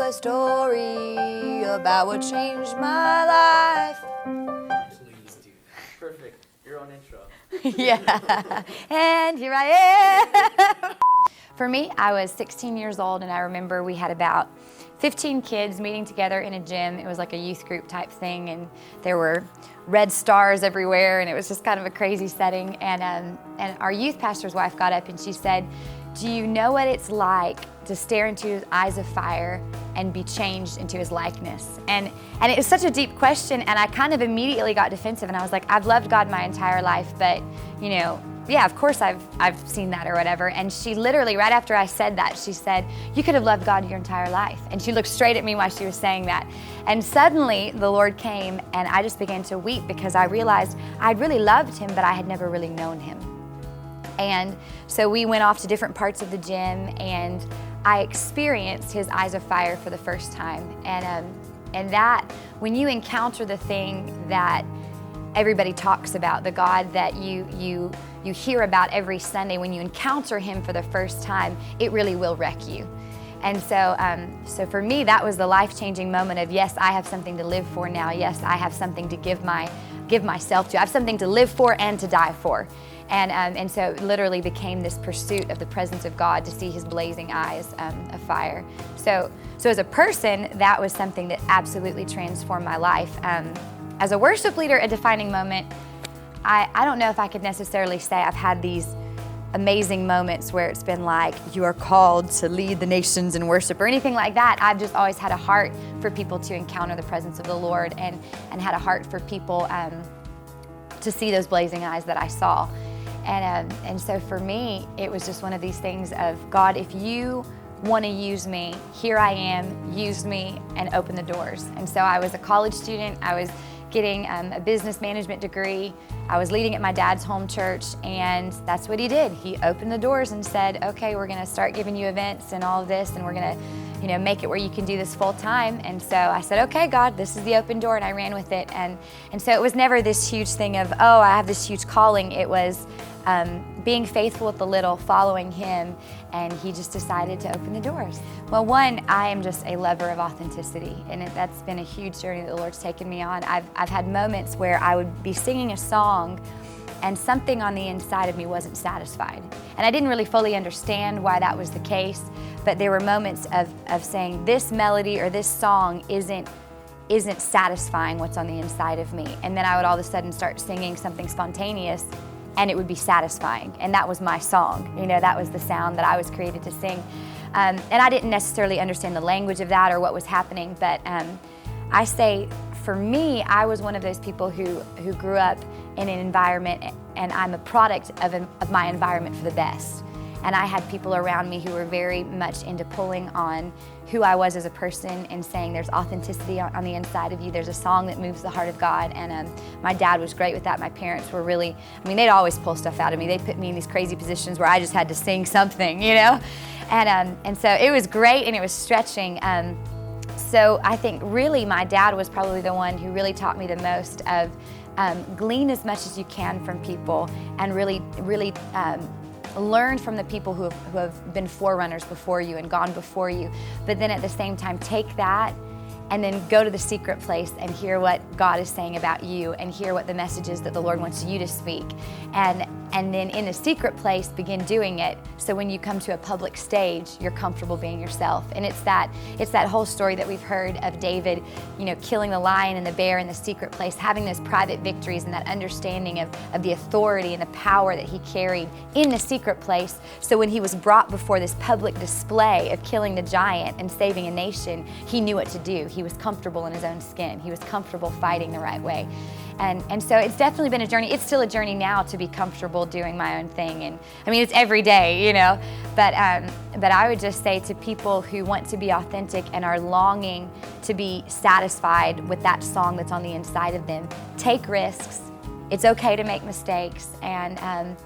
a story about what changed my life. Please do. Perfect. Your own intro. Yeah, and here I am. For me, I was 16 years old, and I remember we had about 15 kids meeting together in a gym. It was like a youth group type thing, and there were red stars everywhere, and it was just kind of a crazy setting. And our youth pastor's wife got up and she said, "Do you know what it's like to stare into his eyes of fire and be changed into his likeness?" And it was such a deep question, and I kind of immediately got defensive, and I was like, I've loved God my entire life, but you know, yeah, of course I've seen that or whatever. And she literally, right after I said that, she said, "You could have loved God your entire life." And she looked straight at me while she was saying that. And suddenly the Lord came, and I just began to weep because I realized I'd really loved him, but I had never really known him. And so we went off to different parts of the gym, and I experienced his eyes of fire for the first time. And that, when you encounter the thing that everybody talks about, the God that you hear about every Sunday, when you encounter him for the first time, it really will wreck you. And so for me, that was the life-changing moment of, yes, I have something to live for now. Yes, I have something to give myself to. I have something to live for and to die for. And so it literally became this pursuit of the presence of God, to see his blazing eyes of fire. So as a person, that was something that absolutely transformed my life. As a worship leader, a defining moment, I don't know if I could necessarily say I've had these amazing moments where it's been like, you are called to lead the nations in worship or anything like that. I've just always had a heart for people to encounter the presence of the Lord, and had a heart for people to see those blazing eyes that I saw. And so for me, it was just one of these things of, God, if you want to use me, here I am, use me, and open the doors. And so I was a college student. I was getting a business management degree. I was leading at my dad's home church, and that's what he did. He opened the doors and said, okay, we're going to start giving you events and all of this, and we're going to make it where you can do this full time. And so I said, okay, God, this is the open door, and I ran with it. And so it was never this huge thing of, oh, I have this huge calling. It was being faithful with the little, following him, and he just decided to open the doors. Well, one, I am just a lover of authenticity, and that's been a huge journey that the Lord's taken me on. I've had moments where I would be singing a song and something on the inside of me wasn't satisfied. And I didn't really fully understand why that was the case, but there were moments of saying, this melody or this song isn't satisfying what's on the inside of me. And then I would all of a sudden start singing something spontaneous, and it would be satisfying. And that was my song. That was the sound that I was created to sing. And I didn't necessarily understand the language of that or what was happening, but I say, for me, I was one of those people who grew up in an environment, and I'm a product of my environment for the best. And I had people around me who were very much into pulling on who I was as a person and saying, there's authenticity on the inside of you. There's a song that moves the heart of God. And my dad was great with that. My parents were really, they'd always pull stuff out of me. They put me in these crazy positions where I just had to sing something, And so it was great, and it was stretching. So I think really my dad was probably the one who really taught me the most of glean as much as you can from people, and really learn from the people who have been forerunners before you and gone before you. But then at the same time, take that and then go to the secret place and hear what God is saying about you, and hear what the message is that the Lord wants you to speak. And then in the secret place, begin doing it, so when you come to a public stage, you're comfortable being yourself. And it's that whole story that we've heard of David, killing the lion and the bear in the secret place, having those private victories, and that understanding of the authority and the power that he carried in the secret place. So when he was brought before this public display of killing the giant and saving a nation, he knew what to do. He was comfortable in his own skin. He was comfortable fighting the right way. And so it's definitely been a journey. It's still a journey now to be comfortable doing my own thing. And it's every day, But I would just say to people who want to be authentic and are longing to be satisfied with that song that's on the inside of them, take risks. It's okay to make mistakes, and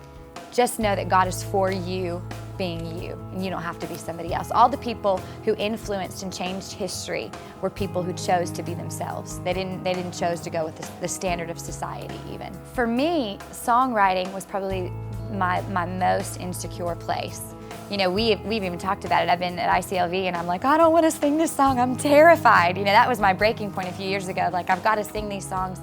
just know that God is for you being you, and you don't have to be somebody else. All the people who influenced and changed history were people who chose to be themselves. They didn't choose to go with the standard of society even. For me, songwriting was probably my most insecure place. You know, we've even talked about it. I've been at ICLV and I'm like, I don't want to sing this song. I'm terrified. You know, that was my breaking point a few years ago. Like, I've got to sing these songs.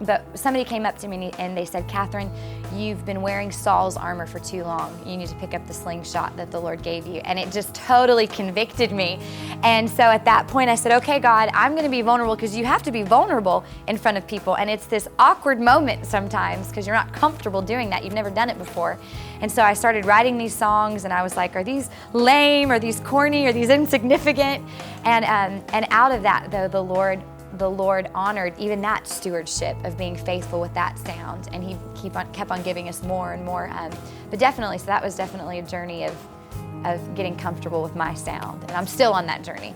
But somebody came up to me and they said, Catherine, you've been wearing Saul's armor for too long. You need to pick up the slingshot that the Lord gave you. And it just totally convicted me. And so at that point I said, okay, God, I'm going to be vulnerable, because you have to be vulnerable in front of people. And it's this awkward moment sometimes because you're not comfortable doing that. You've never done it before. And so I started writing these songs and I was like, are these lame? Are these corny? Are these insignificant? And out of that, though, the Lord honored even that stewardship of being faithful with that sound, and He kept on giving us more and more. But definitely, so that was definitely a journey of getting comfortable with my sound, and I'm still on that journey.